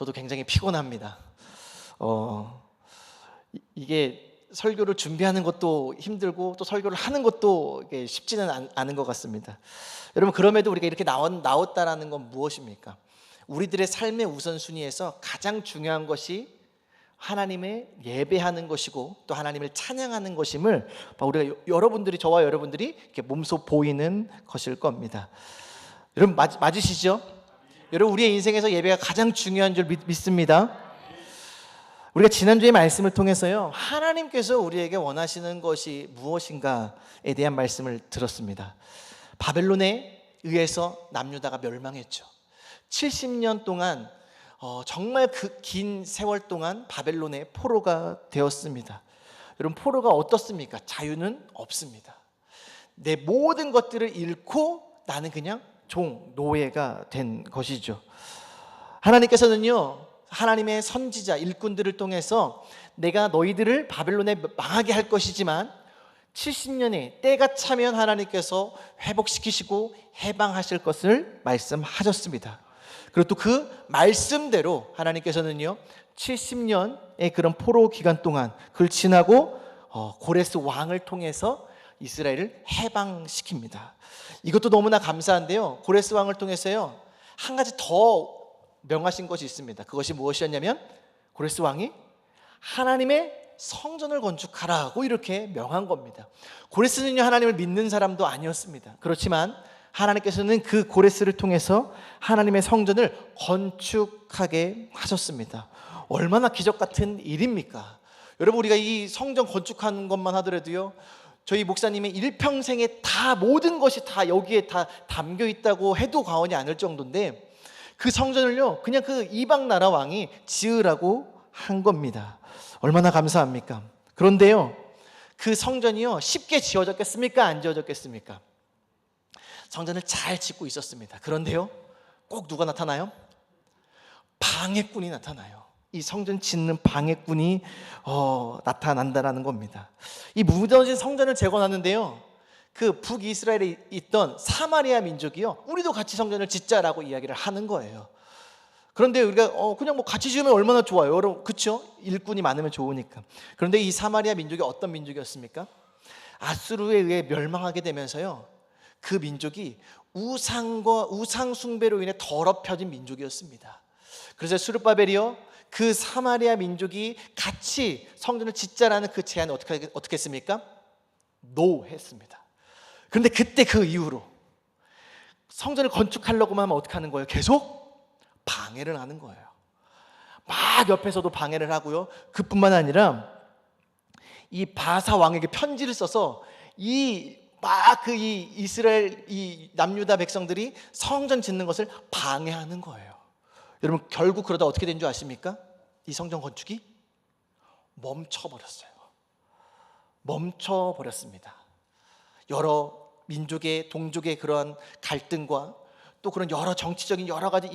저도 굉장히 피곤합니다. 이게 설교를 준비하는 것도 힘들고 또 설교를 하는 것도 이게 쉽지는 않은 것 같습니다. 여러분, 그럼에도 우리가 이렇게 나왔다라는 건 무엇입니까? 우리들의 삶의 우선순위에서 가장 중요한 것이 하나님의 예배하는 것이고 또 하나님을 찬양하는 것임을 우리가 여러분들이, 저와 여러분들이 이렇게 몸소 보이는 것일 겁니다. 여러분, 맞으시죠? 여러분, 우리의 인생에서 예배가 가장 중요한 줄 믿습니다. 우리가 지난주의 말씀을 통해서요, 하나님께서 우리에게 원하시는 것이 무엇인가에 대한 말씀을 들었습니다. 바벨론에 의해서 남유다가 멸망했죠. 70년 동안 정말 그 긴 세월 동안 바벨론의 포로가 되었습니다. 여러분, 포로가 어떻습니까? 자유는 없습니다. 내 모든 것들을 잃고 나는 그냥 노예가 된 것이죠. 하나님께서는요, 하나님의 선지자 일꾼들을 통해서 내가 너희들을 바벨론에 망하게 할 것이지만 70년의 때가 차면 하나님께서 회복시키시고 해방하실 것을 말씀하셨습니다. 그리고 또 그 말씀대로 하나님께서는요, 70년의 그런 포로 기간 동안 그걸 지나고 고레스 왕을 통해서 이스라엘을 해방시킵니다. 이것도 너무나 감사한데요, 고레스 왕을 통해서요 한 가지 더 명하신 것이 있습니다. 그것이 무엇이었냐면, 고레스 왕이 하나님의 성전을 건축하라고 이렇게 명한 겁니다. 고레스는요, 하나님을 믿는 사람도 아니었습니다. 그렇지만 하나님께서는 그 고레스를 통해서 하나님의 성전을 건축하게 하셨습니다. 얼마나 기적 같은 일입니까? 여러분, 우리가 이 성전 건축하는 것만 하더라도요, 저희 목사님의 일평생에 다 모든 것이 다 여기에 다 담겨 있다고 해도 과언이 아닐 정도인데, 그 성전을요 그냥 그 이방 나라 왕이 지으라고 한 겁니다. 얼마나 감사합니까? 그런데요, 그 성전이요 쉽게 지어졌겠습니까? 안 지어졌겠습니까? 성전을 잘 짓고 있었습니다. 그런데요, 꼭 누가 나타나요? 방해꾼이 나타나요. 이 성전 짓는 방해꾼이 나타난다라는 겁니다. 이 무너진 성전을 재건하는데요, 그 북이스라엘에 있던 사마리아 민족이요, 우리도 같이 성전을 짓자라고 이야기를 하는 거예요. 그런데 우리가 그냥 뭐 같이 지으면 얼마나 좋아요, 여러분, 그렇죠? 일꾼이 많으면 좋으니까. 그런데 이 사마리아 민족이 어떤 민족이었습니까? 아수르에 의해 멸망하게 되면서요, 그 민족이 우상 숭배로 인해 더럽혀진 민족이었습니다. 그래서 스룹바벨이요, 그 사마리아 민족이 같이 성전을 짓자라는 그 제안을 어떻게 했습니까? 노 했습니다. 그런데 그때 그 이후로 성전을 건축하려고 하면 어떻게 하는 거예요? 계속 방해를 하는 거예요. 막 옆에서도 방해를 하고요, 그뿐만 아니라 이 바사 왕에게 편지를 써서 이 이스라엘 이 남유다 백성들이 성전 짓는 것을 방해하는 거예요. 여러분, 결국 그러다 어떻게 된 줄 아십니까? 이 성전 건축이 멈춰버렸습니다. 여러 민족의 동족의 그러한 갈등과 또 그런 여러 정치적인 여러 가지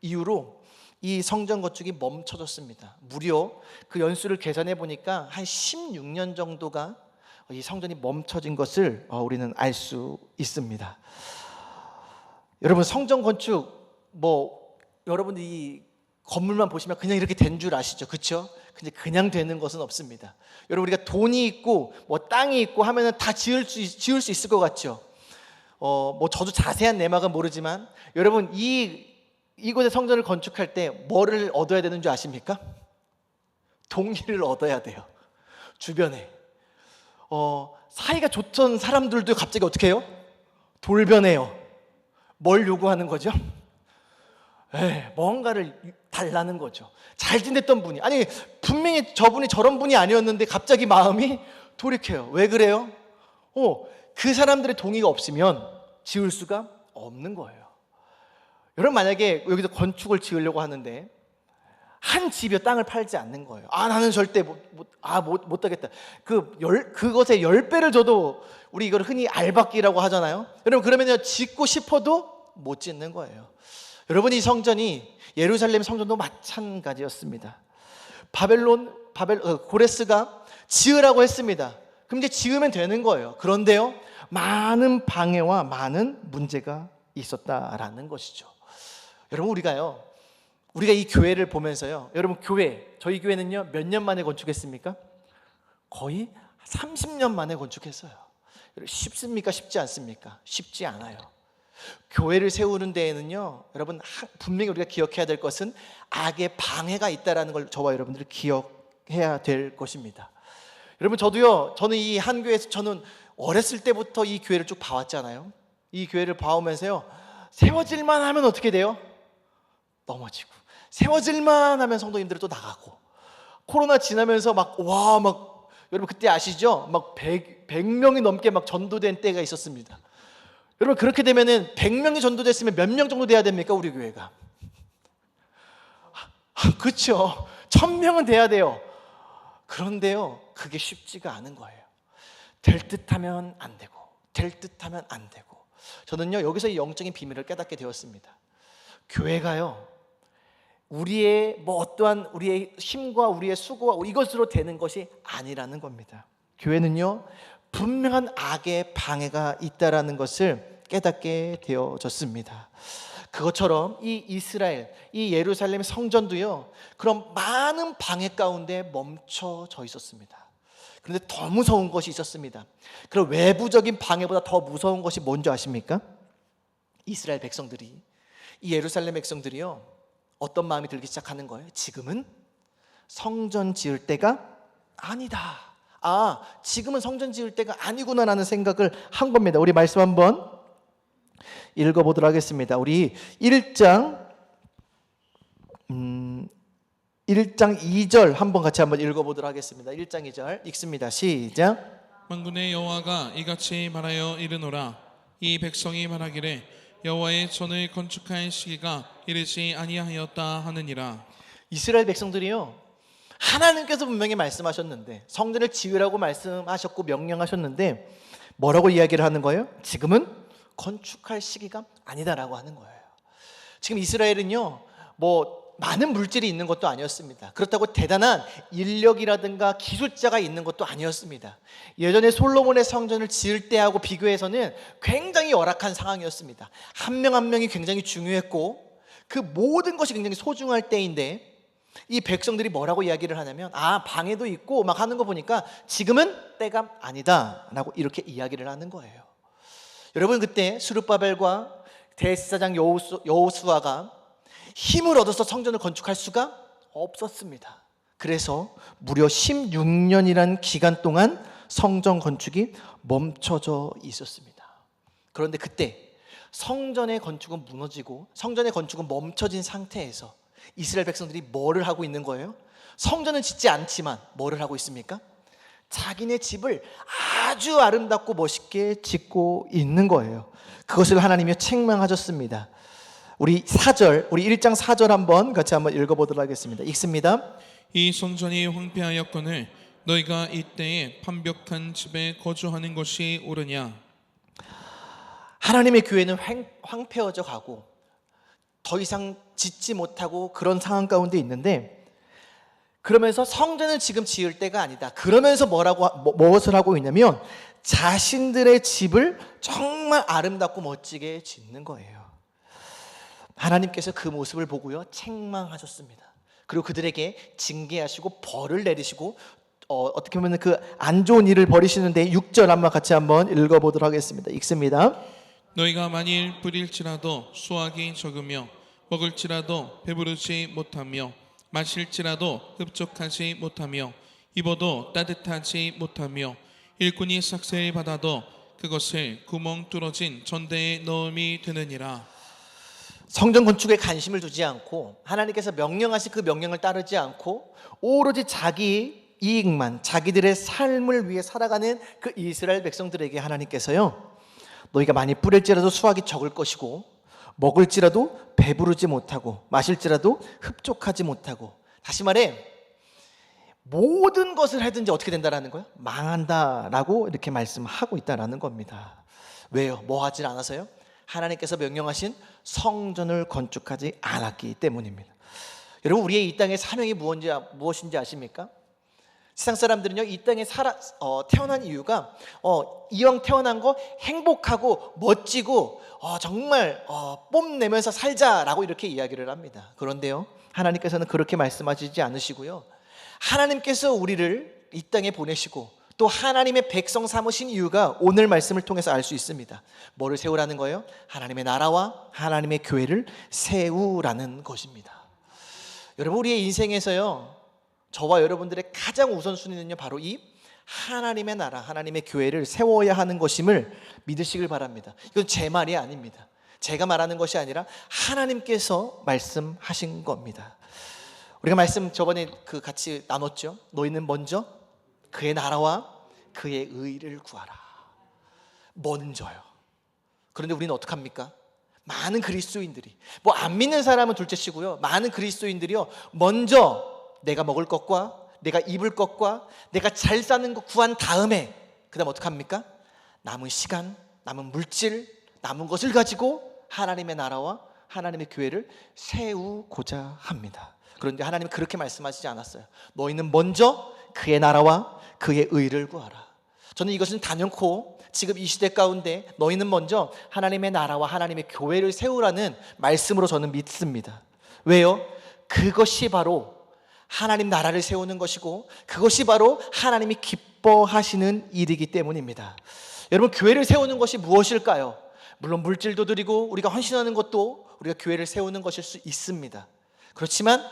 이유로 이 성전 건축이 멈춰졌습니다. 무려 그 연수를 계산해 보니까 한 16년 정도가 이 성전이 멈춰진 것을 우리는 알 수 있습니다. 여러분, 성전 건축 여러분들이 이 건물만 보시면 그냥 이렇게 된 줄 아시죠? 그렇죠? 근데 그냥 되는 것은 없습니다. 여러분, 우리가 돈이 있고 땅이 있고 하면은 다 지을 수 있을 것 같죠? 저도 자세한 내막은 모르지만 여러분, 이곳에 성전을 건축할 때 뭐를 얻어야 되는 줄 아십니까? 동의를 얻어야 돼요. 주변에 사이가 좋던 사람들도 갑자기 어떻게 해요? 돌변해요. 뭘 요구하는 거죠? 뭔가를 달라는 거죠. 잘 지냈던 분이, 아니 분명히 저분이 저런 분이 아니었는데 갑자기 마음이 돌이켜요. 왜 그래요? 그 사람들의 동의가 없으면 지을 수가 없는 거예요. 여러분, 만약에 여기서 건축을 지으려고 하는데 한 집이요 땅을 팔지 않는 거예요. 나는 절대 못 하겠다. 그것의 10배를 줘도, 우리 이걸 흔히 알박기라고 하잖아요. 여러분, 그러면 짓고 싶어도 못 짓는 거예요. 여러분, 이 성전이 예루살렘 성전도 마찬가지였습니다. 고레스가 지으라고 했습니다. 그럼 이제 지으면 되는 거예요. 그런데요, 많은 방해와 많은 문제가 있었다라는 것이죠. 여러분, 우리가요 우리가 이 교회를 보면서요, 여러분 교회, 저희 교회는요 몇 년 만에 건축했습니까? 거의 30년 만에 건축했어요. 쉽습니까? 쉽지 않습니까? 쉽지 않아요. 교회를 세우는 데에는요, 여러분 분명히 우리가 기억해야 될 것은 악의 방해가 있다라는 걸 저와 여러분들이 기억해야 될 것입니다. 여러분 저는 이 한 교회에서 저는 어렸을 때부터 이 교회를 쭉 봐왔잖아요. 이 교회를 봐오면서요, 세워질만 하면 어떻게 돼요? 넘어지고, 세워질만 하면 성도님들이 또 나가고, 코로나 지나면서 막 여러분 그때 아시죠? 막 100명이 넘게 막 전도된 때가 있었습니다. 여러분 그렇게 되면은 100명이 전도됐으면 몇 명 정도 돼야 됩니까? 우리 교회가. 그렇죠. 1000명은 돼야 돼요. 그런데요, 그게 쉽지가 않은 거예요. 될 듯하면 안 되고, 될 듯하면 안 되고. 저는요 여기서 이 영적인 비밀을 깨닫게 되었습니다. 교회가요, 우리의 어떠한 우리의 힘과 우리의 수고와 이것으로 되는 것이 아니라는 겁니다. 교회는요 분명한 악의 방해가 있다라는 것을 깨닫게 되어졌습니다. 그것처럼 이 이스라엘, 이 예루살렘 성전도요 그런 많은 방해 가운데 멈춰져 있었습니다. 그런데 더 무서운 것이 있었습니다. 그런 외부적인 방해보다 더 무서운 것이 뭔지 아십니까? 이스라엘 백성들이, 이 예루살렘 백성들이요 어떤 마음이 들기 시작하는 거예요? 지금은 성전 지을 때가 아니다. 지금은 성전 지을 때가 아니구나라는 생각을 한 겁니다. 우리 말씀 한번 읽어보도록 하겠습니다. 우리 1장 2절 한번 같이 한번 읽어보도록 하겠습니다. 1장 2절 읽습니다. 시작. 만군의 여호와가 이같이 말하여 이르노라. 이 백성이 말하기를 여호와의 전을 건축할 시기가 이르지 아니하였다 하느니라. 이스라엘 백성들이요 하나님께서 분명히 말씀하셨는데, 성전을 지으라고 말씀하셨고 명령하셨는데 뭐라고 이야기를 하는 거예요? 지금은 건축할 시기가 아니다라고 하는 거예요. 지금 이스라엘은요 많은 물질이 있는 것도 아니었습니다. 그렇다고 대단한 인력이라든가 기술자가 있는 것도 아니었습니다. 예전에 솔로몬의 성전을 지을 때하고 비교해서는 굉장히 열악한 상황이었습니다. 한 명 한 명이 굉장히 중요했고 그 모든 것이 굉장히 소중할 때인데, 이 백성들이 뭐라고 이야기를 하냐면 방해도 있고 막 하는 거 보니까 지금은 때가 아니다 라고 이렇게 이야기를 하는 거예요. 여러분 그때 스룹바벨과 대제사장 여호수아가 힘을 얻어서 성전을 건축할 수가 없었습니다. 그래서 무려 16년이란 기간 동안 성전 건축이 멈춰져 있었습니다. 그런데 그때 성전의 건축은 무너지고 성전의 건축은 멈춰진 상태에서 이스라엘 백성들이 뭐를 하고 있는 거예요? 성전은 짓지 않지만 뭐를 하고 있습니까? 자기네 집을 아주 아름답고 멋있게 짓고 있는 거예요. 그것을 하나님이 책망하셨습니다. 우리 1장 4절 한번 같이 한번 읽어보도록 하겠습니다. 읽습니다. 이 성전이 황폐하였거늘 너희가 이때에 판벽한 집에 거주하는 것이 옳으냐. 하나님의 교회는 황폐해져 가고 더 이상 짓지 못하고 그런 상황 가운데 있는데, 그러면서 성전을 지금 지을 때가 아니다. 그러면서 무엇을 하고 있냐면 자신들의 집을 정말 아름답고 멋지게 짓는 거예요. 하나님께서 그 모습을 보고요 책망하셨습니다. 그리고 그들에게 징계하시고 벌을 내리시고 어떻게 보면 그 안 좋은 일을 벌이시는데 6절 한번 같이 한번 읽어보도록 하겠습니다. 읽습니다. 너희가 만일 뿌릴지라도 수확이 적으며 먹을지라도 배부르지 못하며 마실지라도 흡족하지 못하며 입어도 따뜻하지 못하며 일꾼이 삭슬 받아도 그것을 구멍 뚫어진 전대에 넣음이 되느니라. 성전 건축에 관심을 두지 않고 하나님께서 명령하신 그 명령을 따르지 않고 오로지 자기 이익만, 자기들의 삶을 위해 살아가는 그 이스라엘 백성들에게 하나님께서요 너희가 많이 뿌릴지라도 수확이 적을 것이고 먹을지라도 배부르지 못하고 마실지라도 흡족하지 못하고, 다시 말해 모든 것을 하든지 어떻게 된다라는 거예요? 망한다라고 이렇게 말씀하고 있다라는 겁니다. 왜요? 뭐 하지 않아서요? 하나님께서 명령하신 성전을 건축하지 않았기 때문입니다. 여러분 우리의 이 땅의 사명이 무엇인지 아십니까? 세상 사람들은요 이 땅에 태어난 이유가 이왕 태어난 거 행복하고 멋지고 정말 뽐내면서 살자라고 이렇게 이야기를 합니다. 그런데요 하나님께서는 그렇게 말씀하시지 않으시고요. 하나님께서 우리를 이 땅에 보내시고 또 하나님의 백성 삼으신 이유가 오늘 말씀을 통해서 알 수 있습니다. 뭐를 세우라는 거예요? 하나님의 나라와 하나님의 교회를 세우라는 것입니다. 여러분, 우리의 인생에서요, 저와 여러분들의 가장 우선순위는요, 바로 이 하나님의 나라, 하나님의 교회를 세워야 하는 것임을 믿으시길 바랍니다. 이건 제 말이 아닙니다. 제가 말하는 것이 아니라 하나님께서 말씀하신 겁니다. 우리가 말씀 저번에 같이 나눴죠. 너희는 먼저 그의 나라와 그의 의를 구하라. 먼저요. 그런데 우리는 어떡합니까? 많은 그리스도인들이, 뭐 안 믿는 사람은 둘째치고요, 많은 그리스도인들이요, 먼저 내가 먹을 것과 내가 입을 것과 내가 잘 사는 것 구한 다음에 그 다음 어떡합니까? 남은 시간, 남은 물질, 남은 것을 가지고 하나님의 나라와 하나님의 교회를 세우고자 합니다. 그런데 하나님은 그렇게 말씀하시지 않았어요. 너희는 먼저 그의 나라와 그의 의를 구하라. 저는 이것은 단연코 지금 이 시대 가운데 너희는 먼저 하나님의 나라와 하나님의 교회를 세우라는 말씀으로 저는 믿습니다. 왜요? 그것이 바로 하나님 나라를 세우는 것이고 그것이 바로 하나님이 기뻐하시는 일이기 때문입니다. 여러분, 교회를 세우는 것이 무엇일까요? 물론 물질도 드리고 우리가 헌신하는 것도 우리가 교회를 세우는 것일 수 있습니다. 그렇지만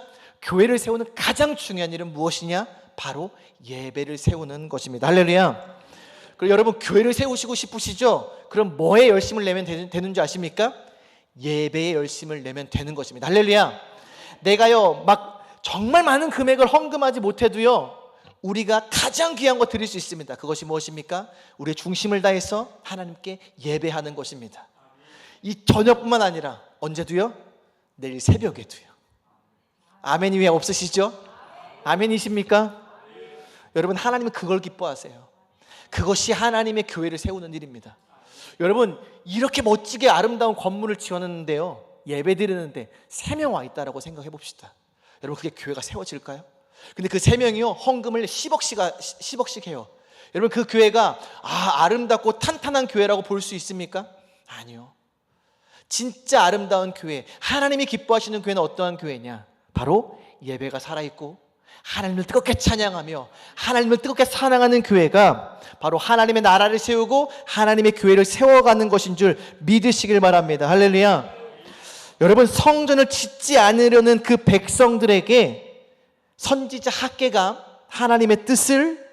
교회를 세우는 가장 중요한 일은 무엇이냐? 바로 예배를 세우는 것입니다. 할렐루야. 그리고 여러분, 교회를 세우시고 싶으시죠? 그럼 뭐에 열심을 내면 되는 줄 아십니까? 예배에 열심을 내면 되는 것입니다. 할렐루야. 내가요 막 정말 많은 금액을 헌금하지 못해도요, 우리가 가장 귀한 거 드릴 수 있습니다. 그것이 무엇입니까? 우리의 중심을 다해서 하나님께 예배하는 것입니다. 이 저녁뿐만 아니라 언제도요? 내일 새벽에도요. 아멘이 왜 없으시죠? 아멘이십니까? 여러분, 하나님은 그걸 기뻐하세요. 그것이 하나님의 교회를 세우는 일입니다. 여러분, 이렇게 멋지게 아름다운 건물을 지어놨는데요, 예배 드리는데 3명 와 있다라고 생각해 봅시다. 여러분, 그게 교회가 세워질까요? 근데 그 3명이요 헌금을 10억씩 해요. 여러분, 그 교회가 아름답고 탄탄한 교회라고 볼 수 있습니까? 아니요. 진짜 아름다운 교회, 하나님이 기뻐하시는 교회는 어떠한 교회냐? 바로 예배가 살아있고 하나님을 뜨겁게 찬양하며 하나님을 뜨겁게 사랑하는 교회가 바로 하나님의 나라를 세우고 하나님의 교회를 세워가는 것인 줄 믿으시길 바랍니다. 할렐루야. 여러분, 성전을 짓지 않으려는 그 백성들에게 선지자 학개가 하나님의 뜻을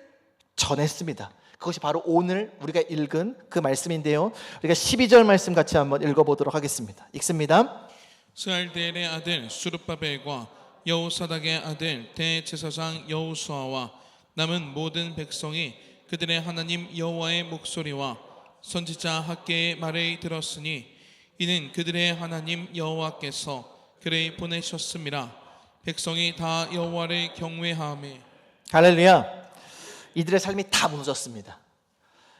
전했습니다. 그것이 바로 오늘 우리가 읽은 그 말씀인데요, 우리가 12절 말씀 같이 한번 읽어보도록 하겠습니다. 읽습니다. 스알디엘의 아들 수르바벨과 여호사닥의 아들 대제사장 여호수아와 남은 모든 백성이 그들의 하나님 여호와의 목소리와 선지자 학개의 말을 들었으니 이는 그들의 하나님 여호와께서 그를 보내셨음이라. 백성이 다 여호와를 경외하며. 할렐루야. 이들의 삶이 다 무너졌습니다.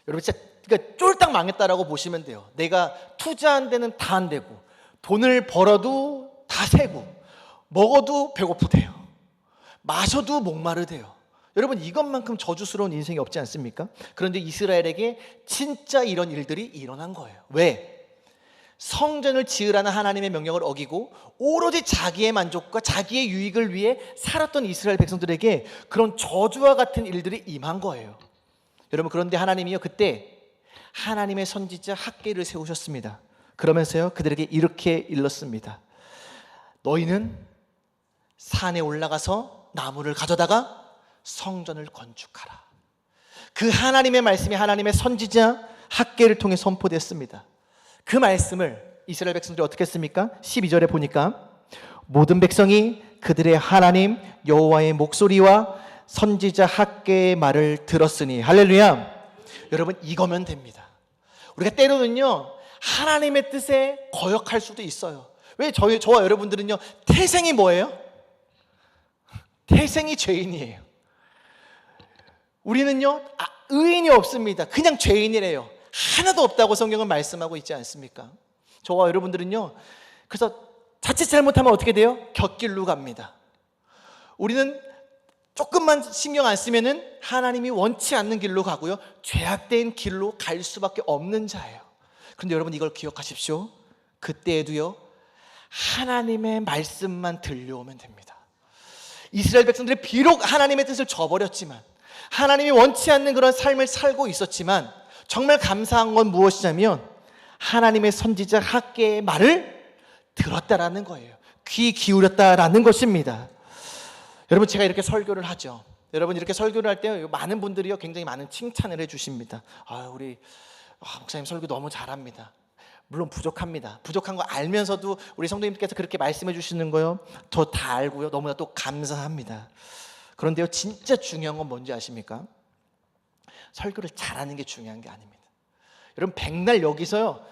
여러분, 진짜 그러니까 쫄딱 망했다라고 보시면 돼요. 내가 투자한 데는 다 안 되고 돈을 벌어도 다 새고 먹어도 배고프대요. 마셔도 목마르대요. 여러분, 이것만큼 저주스러운 인생이 없지 않습니까? 그런데 이스라엘에게 진짜 이런 일들이 일어난 거예요. 왜? 성전을 지으라는 하나님의 명령을 어기고 오로지 자기의 만족과 자기의 유익을 위해 살았던 이스라엘 백성들에게 그런 저주와 같은 일들이 임한 거예요. 여러분, 그런데 하나님이요 그때 하나님의 선지자 학개를 세우셨습니다. 그러면서요 그들에게 이렇게 일렀습니다. 너희는 산에 올라가서 나무를 가져다가 성전을 건축하라. 그 하나님의 말씀이 하나님의 선지자 학개를 통해 선포됐습니다. 그 말씀을 이스라엘 백성들이 어떻게 했습니까? 12절에 보니까 모든 백성이 그들의 하나님 여호와의 목소리와 선지자 학개의 말을 들었으니. 할렐루야. 여러분, 이거면 됩니다. 우리가 때로는요 하나님의 뜻에 거역할 수도 있어요. 왜? 저와 여러분들은요 태생이 뭐예요? 태생이 죄인이에요. 우리는요 의인이 없습니다. 그냥 죄인이래요. 하나도 없다고 성경은 말씀하고 있지 않습니까? 저와 여러분들은요 그래서 자칫 잘못하면 어떻게 돼요? 곁길로 갑니다. 우리는 조금만 신경 안 쓰면은 하나님이 원치 않는 길로 가고요 죄악된 길로 갈 수밖에 없는 자예요. 그런데 여러분, 이걸 기억하십시오. 그때에도요 하나님의 말씀만 들려오면 됩니다. 이스라엘 백성들이 비록 하나님의 뜻을 저버렸지만, 하나님이 원치 않는 그런 삶을 살고 있었지만, 정말 감사한 건 무엇이냐면 하나님의 선지자 학개의 말을 들었다라는 거예요. 귀 기울였다라는 것입니다. 여러분, 제가 이렇게 설교를 하죠. 여러분, 이렇게 설교를 할 때 많은 분들이요 굉장히 많은 칭찬을 해주십니다. 우리 목사님 설교 너무 잘합니다. 물론 부족합니다. 부족한 거 알면서도 우리 성도님께서 그렇게 말씀해 주시는 거요, 저 다 알고요, 너무나 또 감사합니다. 그런데요, 진짜 중요한 건 뭔지 아십니까? 설교를 잘하는 게 중요한 게 아닙니다. 여러분, 백날 여기서요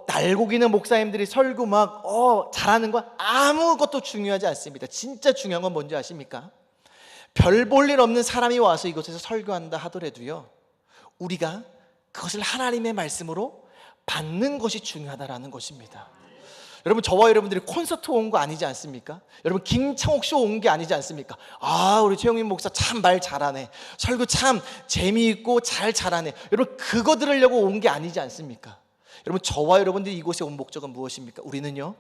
날고기는 목사님들이 설교 막 잘하는 거 아무것도 중요하지 않습니다. 진짜 중요한 건 뭔지 아십니까? 별 볼 일 없는 사람이 와서 이곳에서 설교한다 하더라도요, 우리가 그것을 하나님의 말씀으로 받는 것이 중요하다라는 것입니다. 여러분, 저와 여러분들이 콘서트 온 거 아니지 않습니까? 여러분, 김창옥 쇼 온 게 아니지 않습니까? 우리 최영민 목사 참 말 잘하네, 설교 참 재미있고 잘하네. 여러분, 그거 들으려고 온 게 아니지 않습니까? 여러분, 저와 여러분들이 이곳에 온 목적은 무엇입니까? 우리는요,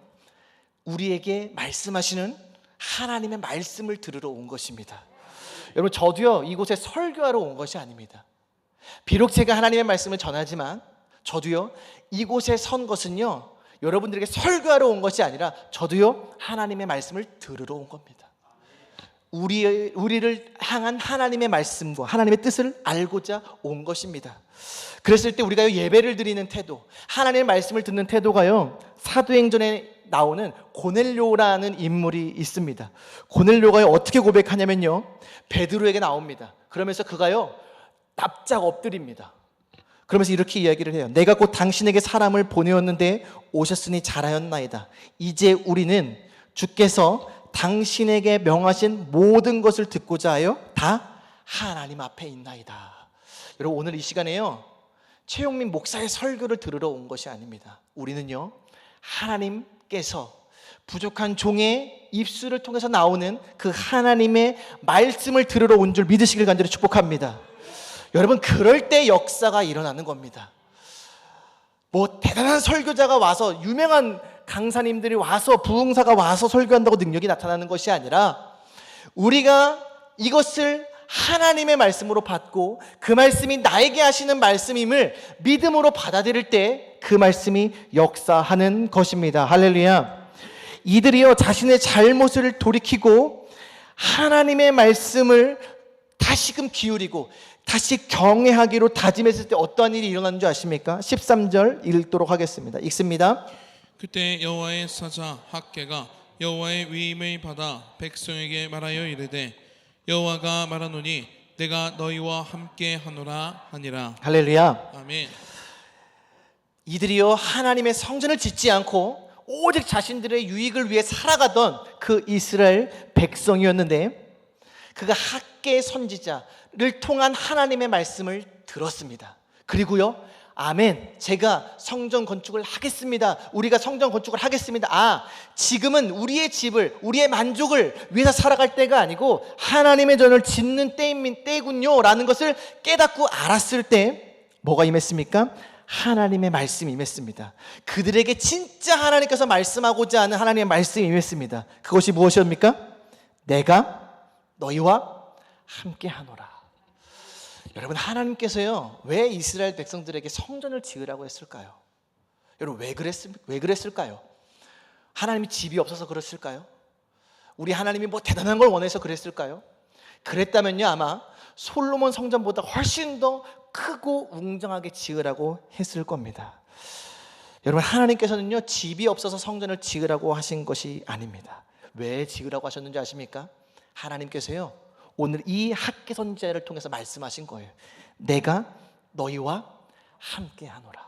우리에게 말씀하시는 하나님의 말씀을 들으러 온 것입니다. 여러분, 저도요 이곳에 설교하러 온 것이 아닙니다. 비록 제가 하나님의 말씀을 전하지만 저도요 이곳에 선 것은요 여러분들에게 설교하러 온 것이 아니라 저도요 하나님의 말씀을 들으러 온 겁니다. 우리를 향한 하나님의 말씀과 하나님의 뜻을 알고자 온 것입니다. 그랬을 때 우리가 예배를 드리는 태도, 하나님의 말씀을 듣는 태도가요, 사도행전에 나오는 고넬료라는 인물이 있습니다. 고넬료가 어떻게 고백하냐면요, 베드로에게 나옵니다. 그러면서 그가요 납작 엎드립니다. 그러면서 이렇게 이야기를 해요. 내가 곧 당신에게 사람을 보내었는데 오셨으니 잘하였나이다. 이제 우리는 주께서 당신에게 명하신 모든 것을 듣고자 하여 다 하나님 앞에 있나이다. 여러분, 오늘 이 시간에요 최용민 목사의 설교를 들으러 온 것이 아닙니다. 우리는요 하나님께서 부족한 종의 입술을 통해서 나오는 그 하나님의 말씀을 들으러 온 줄 믿으시길 간절히 축복합니다. 여러분, 그럴 때 역사가 일어나는 겁니다. 대단한 설교자가 와서, 유명한 강사님들이 와서, 부흥사가 와서 설교한다고 능력이 나타나는 것이 아니라 우리가 이것을 하나님의 말씀으로 받고 그 말씀이 나에게 하시는 말씀임을 믿음으로 받아들일 때 그 말씀이 역사하는 것입니다. 할렐루야. 이들이요 자신의 잘못을 돌이키고 하나님의 말씀을 다시금 기울이고 다시 경외하기로 다짐했을 때 어떠한 일이 일어나는 줄 아십니까? 13절 읽도록 하겠습니다. 읽습니다. 그때 여호와의 사자 학개가 여호와의 위임을 받아 백성에게 말하여 이르되 여호와가 말하노니 내가 너희와 함께 하노라 하니라. 할렐루야. 아멘. 이들이요 하나님의 성전을 짓지 않고 오직 자신들의 유익을 위해 살아가던 그 이스라엘 백성이었는데, 그가 학개 선지자를 통한 하나님의 말씀을 들었습니다. 그리고요, 아멘, 제가 성전 건축을 하겠습니다. 우리가 성전 건축을 하겠습니다. 지금은 우리의 집을, 우리의 만족을 위해서 살아갈 때가 아니고 하나님의 전을 짓는 때군요 라는 것을 깨닫고 알았을 때 뭐가 임했습니까? 하나님의 말씀이 임했습니다. 그들에게 진짜 하나님께서 말씀하고자 하는 하나님의 말씀이 임했습니다. 그것이 무엇이옵니까? 내가 너희와 함께 하노라. 여러분, 하나님께서요 왜 이스라엘 백성들에게 성전을 지으라고 했을까요? 여러분, 왜 그랬을까요? 하나님이 집이 없어서 그랬을까요? 우리 하나님이 대단한 걸 원해서 그랬을까요? 그랬다면요 아마 솔로몬 성전보다 훨씬 더 크고 웅장하게 지으라고 했을 겁니다. 여러분, 하나님께서는요 집이 없어서 성전을 지으라고 하신 것이 아닙니다. 왜 지으라고 하셨는지 아십니까? 하나님께서요 오늘 이 학개 선지자를 통해서 말씀하신 거예요. 내가 너희와 함께 하노라.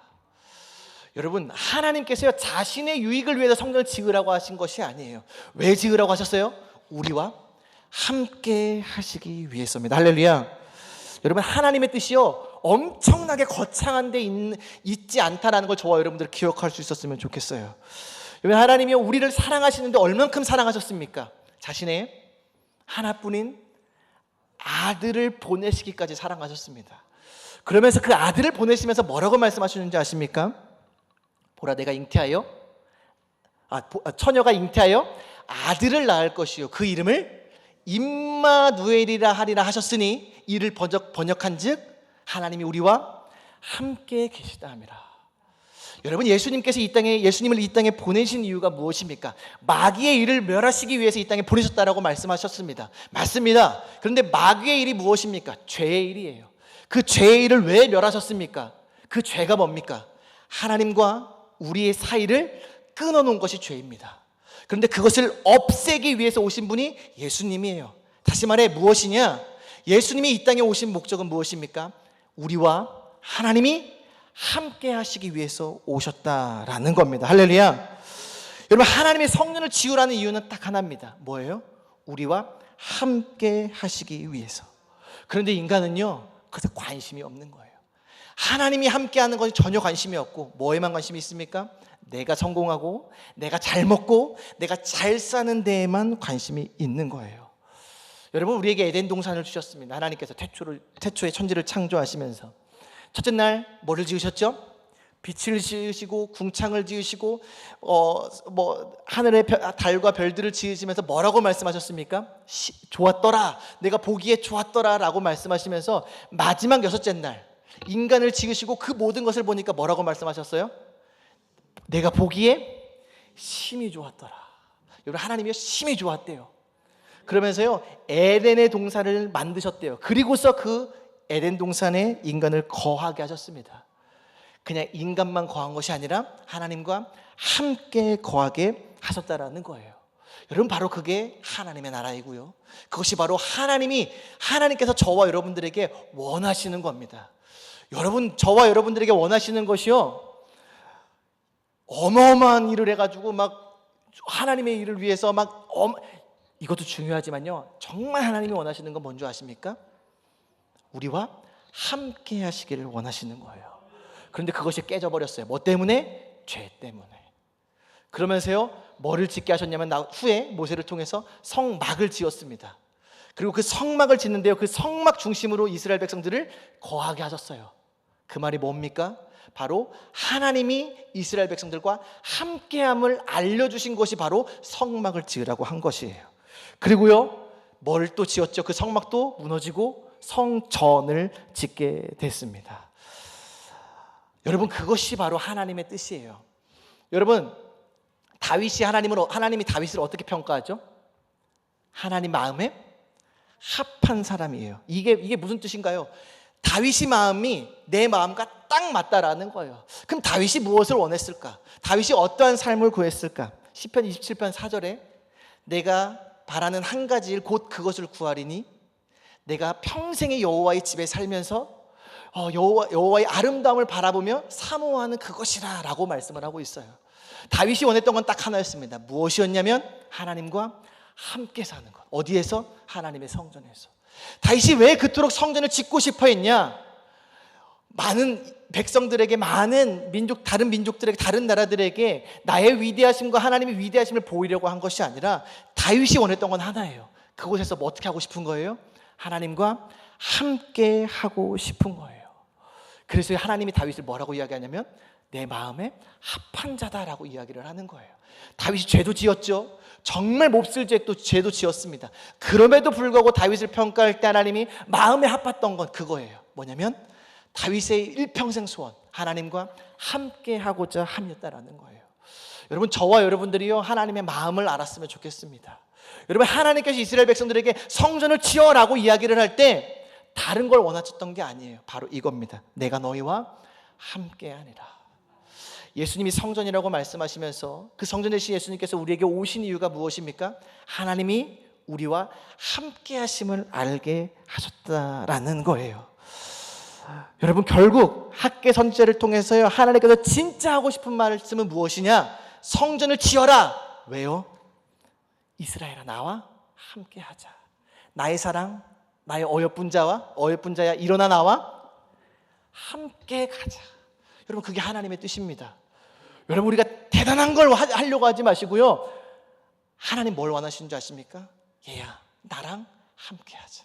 여러분, 하나님께서요 자신의 유익을 위해서 성전을 지으라고 하신 것이 아니에요. 왜 지으라고 하셨어요? 우리와 함께 하시기 위해서입니다. 할렐루야. 여러분, 하나님의 뜻이요 엄청나게 거창한 데 있지 않다라는 걸 저와 여러분들 기억할 수 있었으면 좋겠어요. 여러분, 하나님이요 우리를 사랑하시는데 얼만큼 사랑하셨습니까? 자신의 하나뿐인 아들을 보내시기까지 사랑하셨습니다. 그러면서 그 아들을 보내시면서 뭐라고 말씀하시는지 아십니까? 보라, 내가 잉태하여 처녀가 잉태하여 아들을 낳을 것이요 그 이름을 임마누엘이라 하리라 하셨으니 이를 번역한즉 하나님이 우리와 함께 계시다 함이라. 여러분, 예수님을 이 땅에 보내신 이유가 무엇입니까? 마귀의 일을 멸하시기 위해서 이 땅에 보내셨다라고 말씀하셨습니다. 맞습니다. 그런데 마귀의 일이 무엇입니까? 죄의 일이에요. 그 죄의 일을 왜 멸하셨습니까? 그 죄가 뭡니까? 하나님과 우리의 사이를 끊어놓은 것이 죄입니다. 그런데 그것을 없애기 위해서 오신 분이 예수님이에요. 다시 말해 무엇이냐? 예수님이 이 땅에 오신 목적은 무엇입니까? 우리와 하나님이 함께 하시기 위해서 오셨다라는 겁니다. 할렐루야. 여러분, 하나님의 성전을 지으라는 이유는 딱 하나입니다. 뭐예요? 우리와 함께 하시기 위해서. 그런데 인간은요, 그래서 관심이 없는 거예요. 하나님이 함께 하는 것이 전혀 관심이 없고 뭐에만 관심이 있습니까? 내가 성공하고 내가 잘 먹고 내가 잘 사는 데에만 관심이 있는 거예요. 여러분, 우리에게 에덴 동산을 주셨습니다. 하나님께서 태초에 천지를 창조하시면서 첫째 날 뭐를 지으셨죠? 빛을 지으시고 궁창을 지으시고 하늘의 달과 별들을 지으시면서 뭐라고 말씀하셨습니까? 좋았더라, 내가 보기에 좋았더라 라고 말씀하시면서 마지막 여섯째 날 인간을 지으시고 그 모든 것을 보니까 뭐라고 말씀하셨어요? 내가 보기에 심히 좋았더라. 여러분, 하나님이 심히 좋았대요. 그러면서요 에덴의 동산을 만드셨대요. 그리고서 그 에덴 동산에 인간을 거하게 하셨습니다. 그냥 인간만 거한 것이 아니라 하나님과 함께 거하게 하셨다라는 거예요. 여러분, 바로 그게 하나님의 나라이고요, 그것이 바로 하나님께서 저와 여러분들에게 원하시는 겁니다. 여러분, 저와 여러분들에게 원하시는 것이요, 어마어마한 일을 해가지고 막 하나님의 일을 위해서 이것도 중요하지만요, 정말 하나님이 원하시는 건 뭔지 아십니까? 우리와 함께 하시기를 원하시는 거예요. 그런데 그것이 깨져버렸어요. 뭐 때문에? 죄 때문에. 그러면서요 뭐를 짓게 하셨냐면 후에 모세를 통해서 성막을 지었습니다. 그리고 그 성막을 짓는데요, 그 성막 중심으로 이스라엘 백성들을 거하게 하셨어요. 그 말이 뭡니까? 바로 하나님이 이스라엘 백성들과 함께함을 알려주신 것이 바로 성막을 지으라고 한 것이에요. 그리고요 뭘 또 지었죠? 그 성막도 무너지고 성전을 짓게 됐습니다. 여러분, 그것이 바로 하나님의 뜻이에요. 여러분, 하나님이 다윗을 어떻게 평가하죠? 하나님 마음에 합한 사람이에요. 이게 무슨 뜻인가요? 다윗의 마음이 내 마음과 딱 맞다라는 거예요. 그럼 다윗이 무엇을 원했을까? 다윗이 어떠한 삶을 구했을까? 시편 27편 4절에 내가 바라는 한 가지 일 곧 그것을 구하리니 내가 평생의 여호와의 집에 살면서 여호와의 아름다움을 바라보며 사모하는 그것이라 라고 말씀을 하고 있어요. 다윗이 원했던 건 딱 하나였습니다. 무엇이었냐면 하나님과 함께 사는 것. 어디에서? 하나님의 성전에서. 다윗이 왜 그토록 성전을 짓고 싶어 했냐? 많은 백성들에게, 많은 다른 민족들에게, 다른 나라들에게 나의 위대하심과 하나님의 위대하심을 보이려고 한 것이 아니라 다윗이 원했던 건 하나예요. 그곳에서 뭐 어떻게 하고 싶은 거예요? 하나님과 함께 하고 싶은 거예요. 그래서 하나님이 다윗을 뭐라고 이야기하냐면 내 마음에 합한 자다라고 이야기를 하는 거예요. 다윗이 죄도 지었죠. 정말 몹쓸 죄도 지었습니다. 그럼에도 불구하고 다윗을 평가할 때 하나님이 마음에 합했던 건 그거예요. 뭐냐면 다윗의 일평생 소원, 하나님과 함께 하고자 함이었다라는 거예요. 여러분, 저와 여러분들이요 하나님의 마음을 알았으면 좋겠습니다. 여러분, 하나님께서 이스라엘 백성들에게 성전을 지어라고 이야기를 할 때 다른 걸 원하셨던 게 아니에요. 바로 이겁니다. 내가 너희와 함께 하니라. 예수님이 성전이라고 말씀하시면서 그 성전 대신 예수님께서 우리에게 오신 이유가 무엇입니까? 하나님이 우리와 함께 하심을 알게 하셨다라는 거예요. 여러분, 결국 학계 선지자를 통해서요 하나님께서 진짜 하고 싶은 말씀은 무엇이냐? 성전을 지어라. 왜요? 이스라엘아, 나와 함께 하자. 나의 사랑, 나의 어여쁜 자야, 일어나 나와 함께 가자. 여러분, 그게 하나님의 뜻입니다. 여러분, 우리가 대단한 걸 하려고 하지 마시고요, 하나님 뭘 원하시는 줄 아십니까? 얘야, 나랑 함께 하자.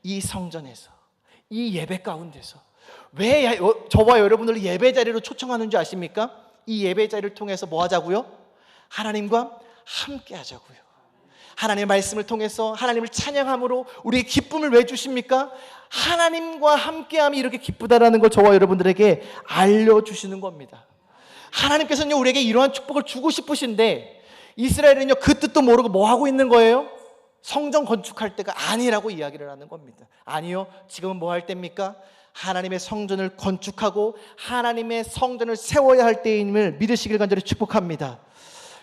이 성전에서, 이 예배 가운데서. 왜 저와 여러분을 예배 자리로 초청하는 줄 아십니까? 이 예배 자리를 통해서 뭐 하자고요? 하나님과 함께 하자고요. 하나님의 말씀을 통해서 하나님을 찬양함으로 우리의 기쁨을 왜 주십니까? 하나님과 함께함이 이렇게 기쁘다라는 걸 저와 여러분들에게 알려주시는 겁니다. 하나님께서는요, 우리에게 이러한 축복을 주고 싶으신데 이스라엘은요, 그 뜻도 모르고 뭐 하고 있는 거예요? 성전 건축할 때가 아니라고 이야기를 하는 겁니다. 아니요, 지금은 뭐 할 때입니까? 하나님의 성전을 건축하고 하나님의 성전을 세워야 할 때임을 믿으시길 간절히 축복합니다.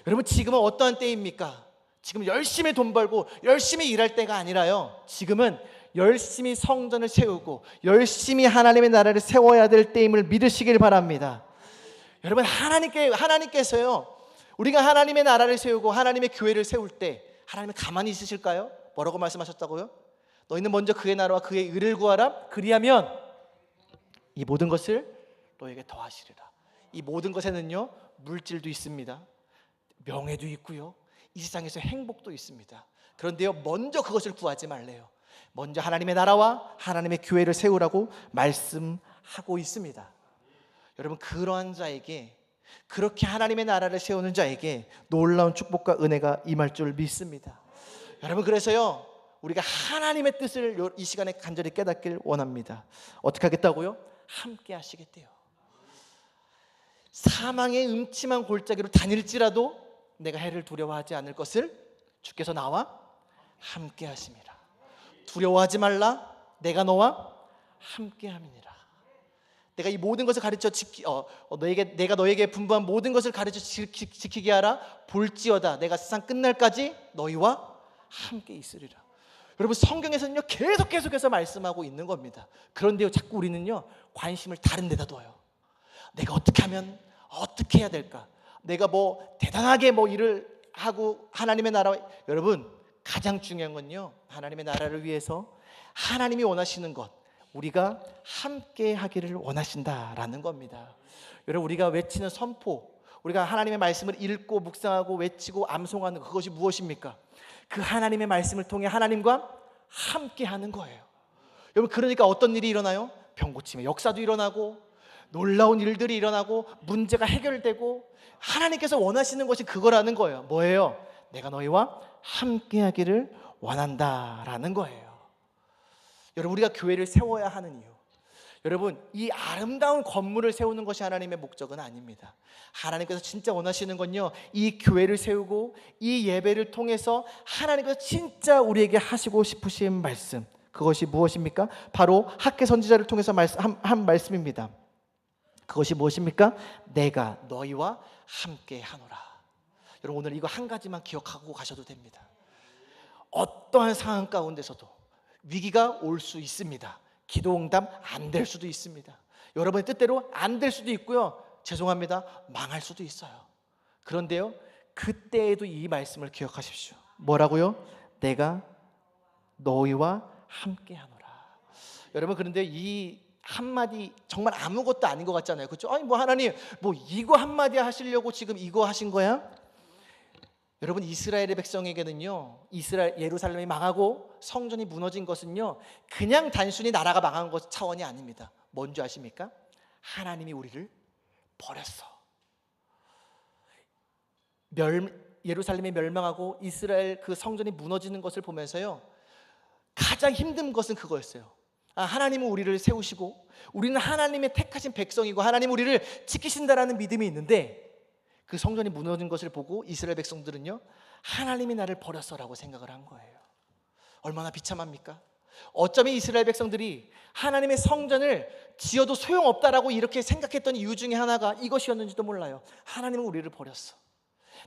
여러분, 지금은 어떠한 때입니까? 지금 열심히 돈 벌고 열심히 일할 때가 아니라요, 지금은 열심히 성전을 세우고 열심히 하나님의 나라를 세워야 될 때임을 믿으시길 바랍니다. 여러분, 하나님께서요, 우리가 하나님의 나라를 세우고 하나님의 교회를 세울 때 하나님은 가만히 있으실까요? 뭐라고 말씀하셨다고요? 너희는 먼저 그의 나라와 그의 의를 구하라. 그리하면 이 모든 것을 너에게 더하시리라. 이 모든 것에는요, 물질도 있습니다. 명예도 있고요. 이 세상에서 행복도 있습니다. 그런데요, 먼저 그것을 구하지 말래요. 먼저 하나님의 나라와 하나님의 교회를 세우라고 말씀하고 있습니다. 여러분, 그러한 자에게, 그렇게 하나님의 나라를 세우는 자에게 놀라운 축복과 은혜가 임할 줄 믿습니다. 여러분, 그래서요, 우리가 하나님의 뜻을 이 시간에 간절히 깨닫길 원합니다. 어떻게 하겠다고요? 함께 하시겠대요. 사망의 음침한 골짜기로 다닐지라도 내가 해를 두려워하지 않을 것을 주께서 나와 함께 하심이라. 두려워하지 말라. 내가 너와 함께 함이니라. 내가 이 모든 것을 가르쳐 내가 너에게 분부한 모든 것을 가르쳐 지키게 하라. 볼지어다 내가 세상 끝날까지 너희와 함께 있으리라. 여러분, 성경에서는요, 계속해서 말씀하고 있는 겁니다. 그런데요, 자꾸 우리는요, 관심을 다른 데다 둬요. 내가 어떻게 하면 어떻게 해야 될까? 내가 뭐 대단하게 뭐 일을 하고 하나님의 나라, 여러분, 가장 중요한 건요, 하나님의 나라를 위해서 하나님이 원하시는 것, 우리가 함께 하기를 원하신다라는 겁니다. 여러분, 우리가 외치는 선포, 우리가 하나님의 말씀을 읽고 묵상하고 외치고 암송하는 것, 그것이 무엇입니까? 그 하나님의 말씀을 통해 하나님과 함께 하는 거예요. 여러분, 그러니까 어떤 일이 일어나요? 병고침의 역사도 일어나고 놀라운 일들이 일어나고 문제가 해결되고 하나님께서 원하시는 것이 그거라는 거예요. 뭐예요? 내가 너희와 함께 하기를 원한다라는 거예요. 여러분, 우리가 교회를 세워야 하는 이유, 여러분, 이 아름다운 건물을 세우는 것이 하나님의 목적은 아닙니다. 하나님께서 진짜 원하시는 건요, 이 교회를 세우고 이 예배를 통해서 하나님께서 진짜 우리에게 하시고 싶으신 말씀, 그것이 무엇입니까? 바로 학개 선지자를 통해서 한 말씀입니다. 그것이 무엇입니까? 내가 너희와 함께 하노라. 여러분, 오늘 이거 한 가지만 기억하고 가셔도 됩니다. 어떠한 상황 가운데서도 위기가 올 수 있습니다. 기도 응답 안 될 수도 있습니다. 여러분의 뜻대로 안 될 수도 있고요, 죄송합니다, 망할 수도 있어요. 그런데요, 그때에도 이 말씀을 기억하십시오. 뭐라고요? 내가 너희와 함께 하노라. 여러분, 그런데 이 한마디 정말 아무것도 아닌 것 같잖아요. 그렇죠? 아니, 뭐 하나님, 뭐 이거 한마디 하시려고 지금 이거 하신 거야? 여러분, 이스라엘의 백성에게는요, 예루살렘이 망하고 성전이 무너진 것은요, 그냥 단순히 나라가 망한 것 차원이 아닙니다. 뭔지 아십니까? 하나님이 우리를 버렸어. 예루살렘이 멸망하고 이스라엘 그 성전이 무너지는 것을 보면서요, 가장 힘든 것은 그거였어요. 하나님은 우리를 세우시고 우리는 하나님의 택하신 백성이고 하나님 우리를 지키신다라는 믿음이 있는데, 그 성전이 무너진 것을 보고 이스라엘 백성들은요, 하나님이 나를 버렸어라고 생각을 한 거예요. 얼마나 비참합니까? 어쩌면 이스라엘 백성들이 하나님의 성전을 지어도 소용없다라고 이렇게 생각했던 이유 중에 하나가 이것이었는지도 몰라요. 하나님은 우리를 버렸어.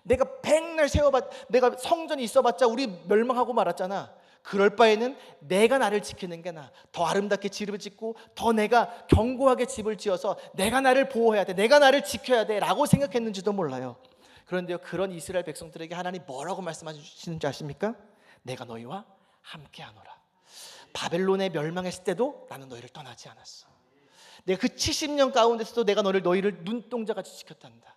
내가 백날 내가 성전이 있어봤자 우리 멸망하고 말았잖아. 그럴 바에는 내가 나를 지키는 게 나아. 더 아름답게 집을 짓고 더 내가 견고하게 집을 지어서 내가 나를 보호해야 돼, 내가 나를 지켜야 돼 라고 생각했는지도 몰라요. 그런데요, 그런 이스라엘 백성들에게 하나님 뭐라고 말씀하시는지 아십니까? 내가 너희와 함께 하노라. 바벨론에 멸망했을 때도 나는 너희를 떠나지 않았어. 내가 그 70년 가운데서도 내가 너희를 눈동자같이 지켰단다.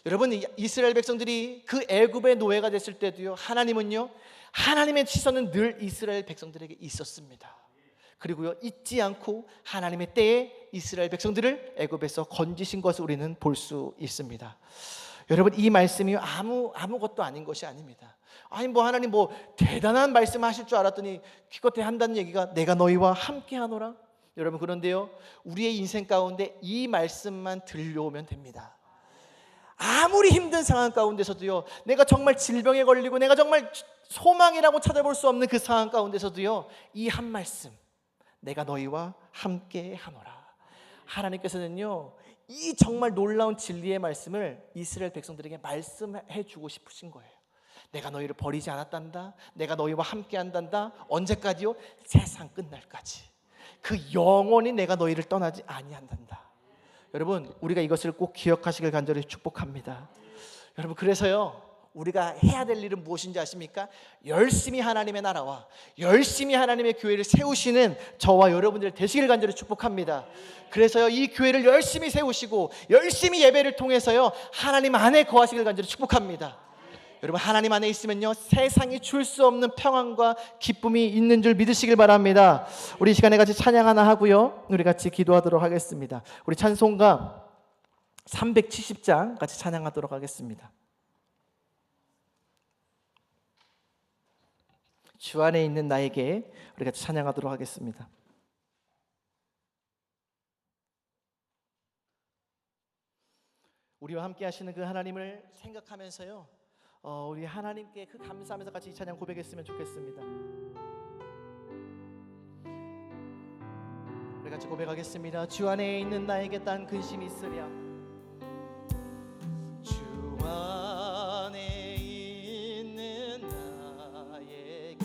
여러분, 이스라엘 백성들이 그 애굽의 노예가 됐을 때도요, 하나님은요, 하나님의 시선은 늘 이스라엘 백성들에게 있었습니다. 그리고요, 잊지 않고 하나님의 때에 이스라엘 백성들을 애굽에서 건지신 것을 우리는 볼 수 있습니다. 여러분, 이 말씀이 아무것도 아닌 것이 아닙니다. 아니 뭐 하나님 뭐 대단한 말씀 하실 줄 알았더니 기껏해 한다는 얘기가 내가 너희와 함께 하노라. 여러분, 그런데요, 우리의 인생 가운데 이 말씀만 들려오면 됩니다. 아무리 힘든 상황 가운데서도요, 내가 정말 질병에 걸리고 내가 정말 소망이라고 찾아볼 수 없는 그 상황 가운데서도요, 이 한 말씀, 내가 너희와 함께 하노라. 하나님께서는요, 이 정말 놀라운 진리의 말씀을 이스라엘 백성들에게 말씀해 주고 싶으신 거예요. 내가 너희를 버리지 않았단다. 내가 너희와 함께 한단다. 언제까지요? 세상 끝날까지. 그 영원히 내가 너희를 떠나지 아니한단다. 여러분, 우리가 이것을 꼭 기억하시길 간절히 축복합니다. 여러분, 그래서요, 우리가 해야 될 일은 무엇인지 아십니까? 열심히 하나님의 나라와 열심히 하나님의 교회를 세우시는 저와 여러분들 되시길 간절히 축복합니다. 그래서요, 이 교회를 열심히 세우시고 열심히 예배를 통해서요, 하나님 안에 거하시길 간절히 축복합니다. 여러분, 하나님 안에 있으면요, 세상이 줄 수 없는 평안과 기쁨이 있는 줄 믿으시길 바랍니다. 우리 이 시간에 같이 찬양 하나 하고요, 우리 같이 기도하도록 하겠습니다. 우리 찬송가 370장 같이 찬양하도록 하겠습니다. 주 안에 있는 나에게 우리 같이 찬양하도록 하겠습니다. 우리와 함께 하시는 그 하나님을 생각하면서요, 우리 하나님께 그 감사하면서 같이 이 찬양 고백했으면 좋겠습니다. 우리 같이 고백하겠습니다. 주 안에 있는 나에게 딴 근심이 있으랴. 주 안에 있는 나에게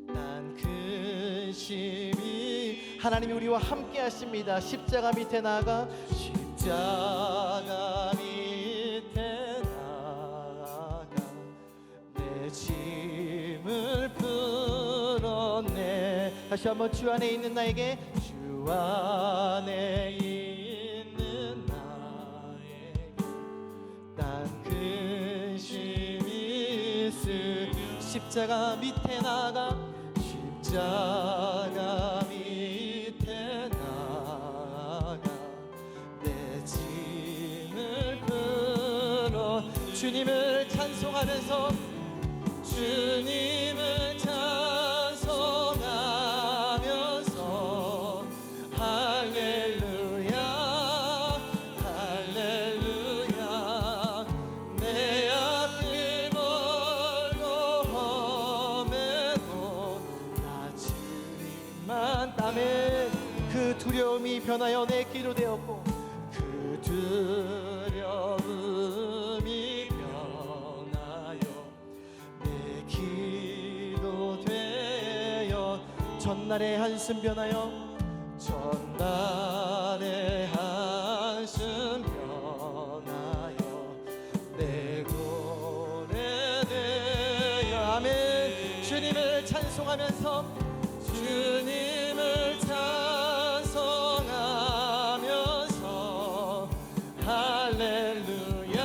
딴 근심이, 하나님이 우리와 함께 하십니다. 십자가 밑에 나가, 십자가 밑에 나가 내 짐을 풀었네. 다시 한번, 주 안에 있는 나에게, 주 안에 있는 나에게 딴 근심이 있으. 십자가 밑에 나가, 십자가 밑에 나가 내 짐을 풀어. 주님을 찬송하면서, 주님을 찬송하면서 할렐루야 할렐루야. 내 앞길 멀고 험해도 나 주님만 따매. 그 두려움이 변하여 내 기로 되었고, 그 두려움이 변하여 내 기도 되어. 전날의 한숨 변하여, 전날의 한숨 변하여 내 고뇌 되어. 아멘. 주님을 찬송하면서, 주님을 찬송하면서 할렐루야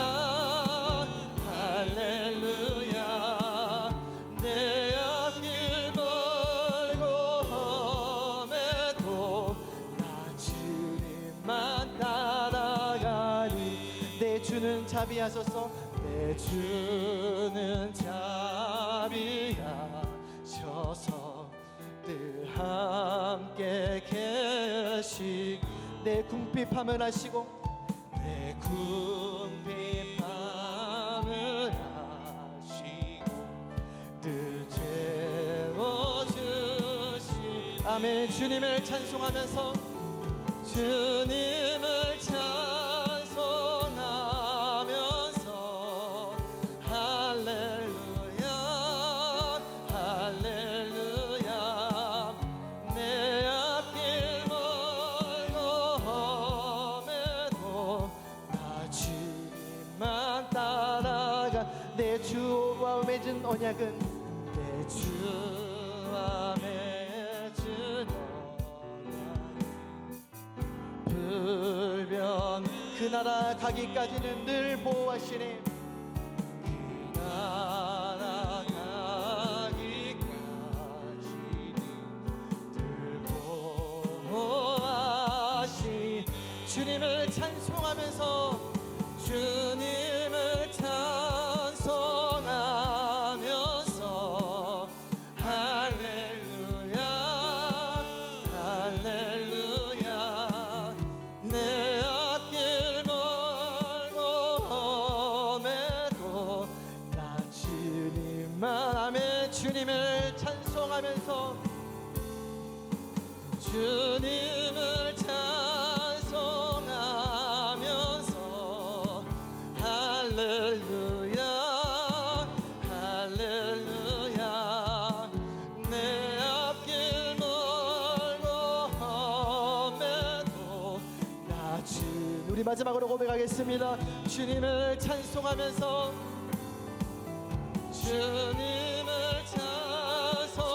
할렐루야. 내 앞길 멀고 험해도 나 주님만 따라가니. 내 주는 자비하소서, 내 주는 자비하셔서 늘 함께 계시. 내 궁핍함을 아시고, 내 궁핍함을 아시고 늘 채워주시. 아멘. 주님을 찬송하면서, 주님을 찬송하면서 할렐루야 할렐루야. 내 앞길 멀고 험해도 나 주님만 따라가. 내 주와 맺은 언약은, 내 주와 맺은 언약은 불변. 그 나라 가기까지는 늘 보호하시네. 그 나라 가기까지는 늘 보호하시. 주님을 찬송하면서, 주님을 찬송하면서 주님을 찬송하면서 할렐루야 할렐루야 내 앞길 멀고 험해도 나 우리 마지막으로 고백하겠습니다. 주님을 찬송하면서 주님을 찬송하면서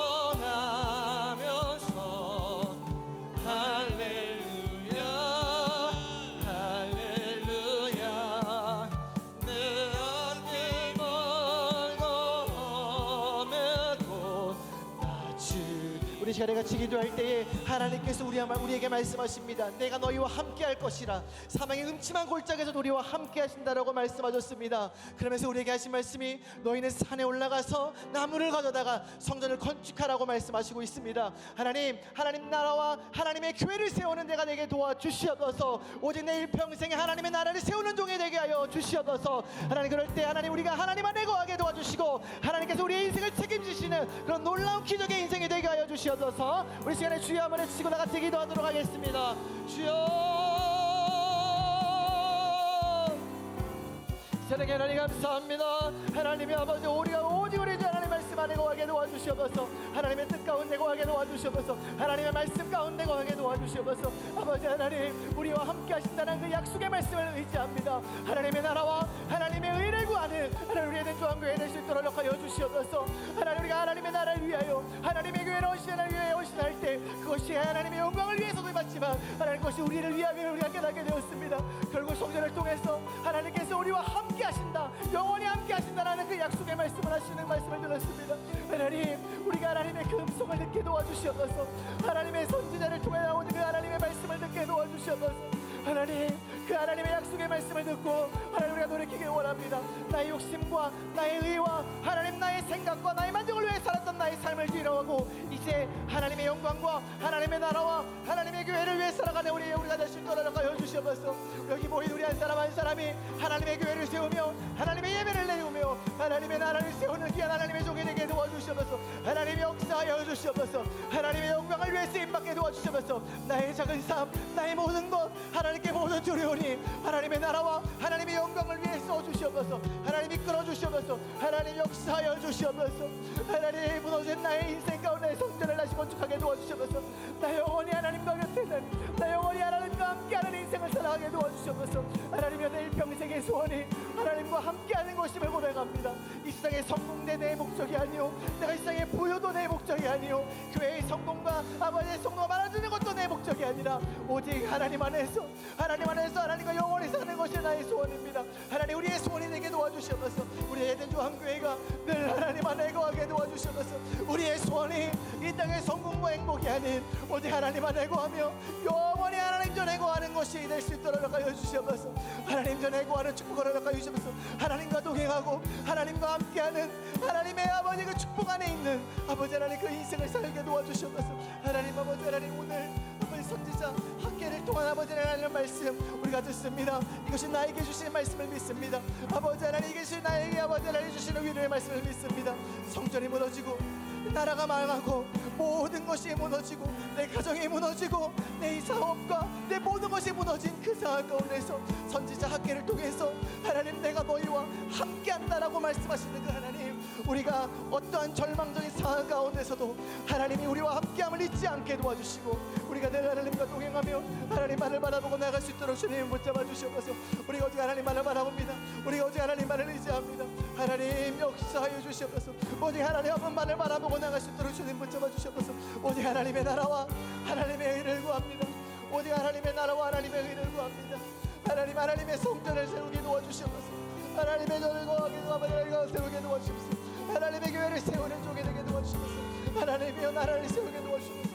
할렐루야 할렐루야 내 앞길 멀고 험해도 나 우리 시간에 같이 기도할 때에 하나님께서 우리에게 말씀하십니다. 내가 너희와 함께 할 것이라. 사망의 음침한 골짜기에서 우리와 함께 하신다라고 말씀하셨습니다. 그러면서 우리에게 하신 말씀이 너희는 산에 올라가서 나무를 가져다가 성전을 건축하라고 말씀하시고 있습니다. 하나님 나라와 하나님의 교회를 세우는 내가 내게 도와주시옵소서. 오직 내 일평생에 하나님의 나라를 세우는 종이 되게 하여 주시옵소서. 하나님 그럴 때 하나님 우리가 하나님 안에 거하게 도와주시고 하나님께서 우리의 인생을 책임지시는 그런 놀라운 기적의 인생이 되게 하여 주시옵소서. 우리 시간에 주여 한번 외치고 나같이 기도하도록 하겠습니다. 주여 사랑의 하나님 감사합니다. 하나님의 아버지 우리가 오직 우리 주 하나님 말씀 안에 거하게 도와주시옵소서. 하나님의 뜻 가운데 거하게 도와주시옵소서. 하나님의 말씀 가운데 거하게 도와주시옵소서. 아버지 하나님 우리와 함께 하신다는 그 약속의 말씀을 의지합니다. 하나님의 나라와 하나님의 의를 구하는 하나님 우리의 된 조항교회 될 수 있도록 하여 주시옵소서. 하나님 우리가 하나님의 나라를 위하여 하나님의 교회를 헌신하는 위하여 헌신할 때 그것이 하나님의 영광을 위해서도 맞지만 하나님 그것이 우리를 위하여 우리가 깨닫게 되었습니다. 결국 성전을 통해서 하나님께서 우리와 함께 하신다 영원히 함께 하신다라는 그 약속의 말씀을 하시는 말씀을 들었습니다. 하나님 우리가 하나님의 그 음성을 듣게 도와주시옵소서. 하나님의 선지자를 통해 나오는 그 하나님의 말씀을 듣게 도와주시옵소서. 하나님 그 하나님의 약속의 말씀을 듣고 하나님 우리가 돌이키길 원합니다. 나의 욕심과 나의 의와 하나님 나의 생각과 나의 만족을 위해 살았던 나의 삶을 뒤로하고 이제 하나님의 영광과 하나님의 나라와 하나님의 교회를 위해 살아가는 우리가 될 수 있도록 하여 주시옵소서. 여기 모인 우리 한 사람 한 사람이 하나님의 교회를 세우며 하나님의 예배를 내우며 하나님의 나라를 세우는 귀한 하나님의 종이 되게 도와주시옵소서. 하나님의 역사하여 주시옵소서. 하나님의 영광을 위해 쓰임받게 도와주시옵소서. 나의 작은 삶 나의 모든 것 하나님께 모든 두려우니 하나님의 나라와 하나님의 영광을 위해 써주시옵소서. 하나님 이끌어 주시옵소서. 하나님 역사하여 주시옵소서. 하나님 무너진 나의 인생 가운데 성전을 다시 건축하게 도와주시옵소서. 나 영원히 하나님과 곁에 나 영원히 하나님과 함께하는 인생을 살아가게 도와주시옵소서. 하나님의 내 일평생의 소원이 하나님과 함께하는 것임을 고백합니다. 이 세상의 성공도 내 목적이 아니오 내가 이 세상의 부여도 내 목적이 아니오 교회의 성공과 아버지의 성공을 말아주는 것도 내 목적이 아니라 오직 하나님 안에서 하나님과 영원히 사는 것이 나의 소원입니다. 하나님 우리의 소원이 되게 도와주시옵소서. 우리의 에덴 조항교회가 늘 하나님 안에 거하게 도와주시옵소서. 우리의 소원이 이 땅의 성공과 행복이 아닌 오직 하나님 안에 거하며 영원히 하나님 전에 거하는 것이 될 수 있도록 하여 주시옵소서. 하나님 전에 거하는 축복을 허락하여 주시옵소서. 하나님과 동행하고 하나님과 함께하는 하나님의 아버지 그 축복 안에 있는 아버지 하나님 그 인생을 살게 도와주시옵소서. 하나님 아버지 하나님 오늘 선지자 학계를 통한 아버지 하나님의 말씀 우리가 듣습니다. 이것이 나에게 주시는 말씀을 믿습니다. 아버지 하나님 이것이 나에게 아버지 하나님 주시는 위로의 말씀을 믿습니다. 성전이 무너지고 나라가 망하고 모든 것이 무너지고 내 가정이 무너지고 내 사업과 내 모든 것이 무너진 그 상황 가운데서 선지자 학계를 통해서 하나님 내가 너희와 함께한다라고 말씀하시는 그 하나님 우리가 어떠한 절망적인 상황 가운데서도 하나님이 우리와 함께함을 잊지 않게 도와주시고 우리가 늘 하나님과 동행하며 하나님만을 바라보고 나갈 수 있도록 주님 붙잡아 주시옵소서. 우리가 오직 하나님만을 바라봅니다. 우리가 오직 하나님만을 의지합니다. 하나님 역사하여 주시옵소서. 오직 하나님 한 분만을 바라보고 나갈 수 있도록 주님 붙잡아 주시옵소서. 오직 하나님의 나라와 하나님의 의를 구합니다. 오직 하나님의 나라와 하나님의 의를 구합니다. 하나님의 성전을 세우게 도와주시옵소서. 하나님의 전을 거하게 세우게 도와주시옵소서. 하나님의 교회를 세우는 종이 되게 도와주시옵소서. 하나님의 나라를 세우게 도와주시옵소서.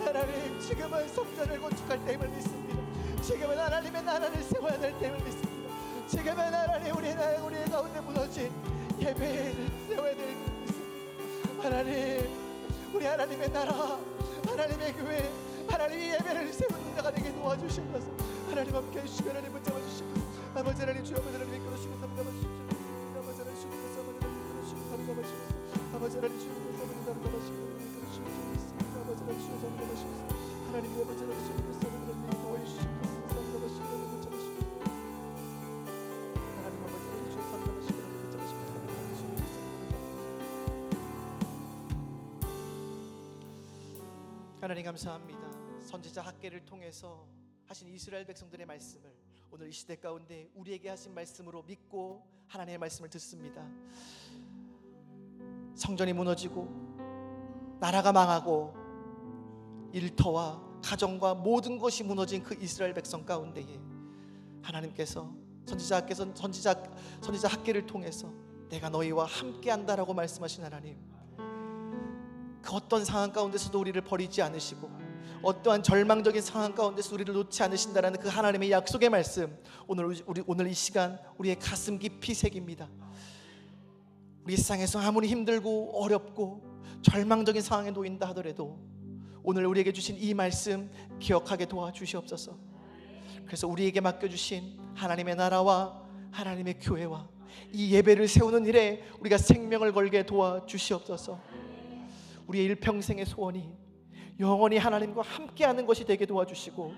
하나님 지금은 성전을 건축할 때임을 믿습니다. 지금은 하나님의 나라를 세워야 될 때임을 믿습니다. 지금은 하나님 우리의 가운데 무너진 예배를 세워야 될 때임을 믿습니다. 하나님 우리 하나님의 나라 하나님의 교회 하나님의 예배를 세우는 자가 되게 도와주시옵소서. 하나님 함께 해주시고 하나님 붙잡아 주시옵소서. 아버지 하나님 주여 아버지 하나님 이끌어주시고 담담하 주시옵소서. 아버지 하나님 주여 아버지 하나님 이끌어주시고 담담하 주시옵소서. 아버지 하나님 주여 아버지 하나님 담담하 주시옵소서. 하나님 감사합니다. 선지자 학개를 통해서 하신 이스라엘 백성들의 말씀을 오늘 이 시대 가운데 우리에게 하신 말씀으로 믿고 하나님의 말씀을 듣습니다. 성전이 무너지고 나라가 망하고 일터와 가정과 모든 것이 무너진 그 이스라엘 백성 가운데에 하나님께서 선지자 학개를 통해서 내가 너희와 함께 한다라고 말씀하신 하나님, 그 어떤 상황 가운데서도 우리를 버리지 않으시고 어떠한 절망적인 상황 가운데서 우리를 놓지 않으신다라는 그 하나님의 약속의 말씀, 오늘 이 시간 우리의 가슴 깊이 새깁니다. 우리 세상에서 아무리 힘들고 어렵고 절망적인 상황에 놓인다 하더라도 오늘 우리에게 주신 이 말씀 기억하게 도와주시옵소서. 그래서 우리에게 맡겨주신 하나님의 나라와 하나님의 교회와 이 예배를 세우는 일에 우리가 생명을 걸게 도와주시옵소서. 우리의 일평생의 소원이 영원히 하나님과 함께하는 것이 되게 도와주시고,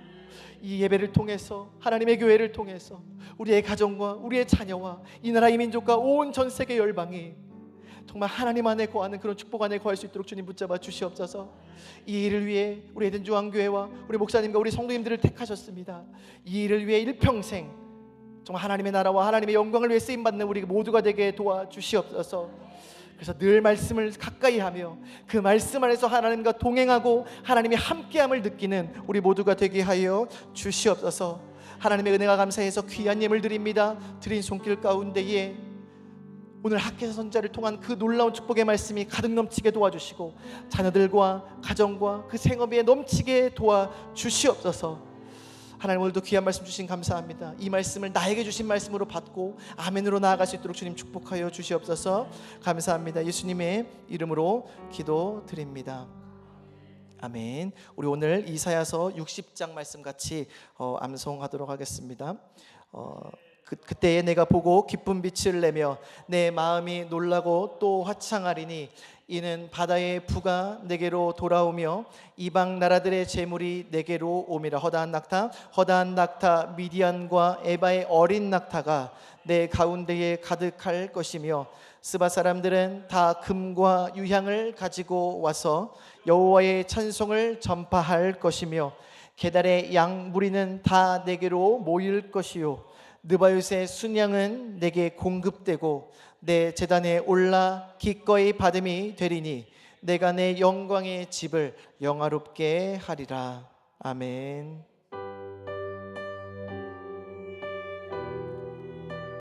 이 예배를 통해서 하나님의 교회를 통해서 우리의 가정과 우리의 자녀와 이 나라 이 민족과 온 전 세계 열방이 정말 하나님 안에 거하는 그런 축복 안에 거할 수 있도록 주님 붙잡아 주시옵소서. 이 일을 위해 우리 에덴 중앙교회와 우리 목사님과 우리 성도님들을 택하셨습니다. 이 일을 위해 일평생 정말 하나님의 나라와 하나님의 영광을 위해 쓰임받는 우리 모두가 되게 도와주시옵소서. 그래서 늘 말씀을 가까이 하며 그 말씀 안에서 하나님과 동행하고 하나님이 함께함을 느끼는 우리 모두가 되게 하여 주시옵소서. 하나님의 은혜가 감사해서 귀한 예물 드립니다. 드린 손길 가운데에 오늘 학개서 선자를 통한 그 놀라운 축복의 말씀이 가득 넘치게 도와주시고 자녀들과 가정과 그 생업에 넘치게 도와주시옵소서. 하나님, 오늘도 귀한 말씀 주신 감사합니다. 이 말씀을 나에게 주신 말씀으로 받고 아멘으로 나아갈 수 있도록 주님 축복하여 주시옵소서. 감사합니다. 예수님의 이름으로 기도드립니다. 아멘. 우리 오늘 이사야서 60장 말씀 같이 암송하도록 하겠습니다. 그때에 내가 보고 기쁜 빛을 내며 내 마음이 놀라고 또 화창하리니 이는 바다의 부가 내게로 돌아오며 이방 나라들의 재물이 내게로 오미라. 허다한 낙타 미디안과 에바의 어린 낙타가 내 가운데에 가득할 것이며 스바 사람들은 다 금과 유향을 가지고 와서 여호와의 찬송을 전파할 것이며 게달의 양 무리는 다 내게로 모일 것이요 느바요스의 순양은 내게 공급되고 내 제단에 올라 기꺼이 받음이 되리니 내가 내 영광의 집을 영화롭게 하리라. 아멘.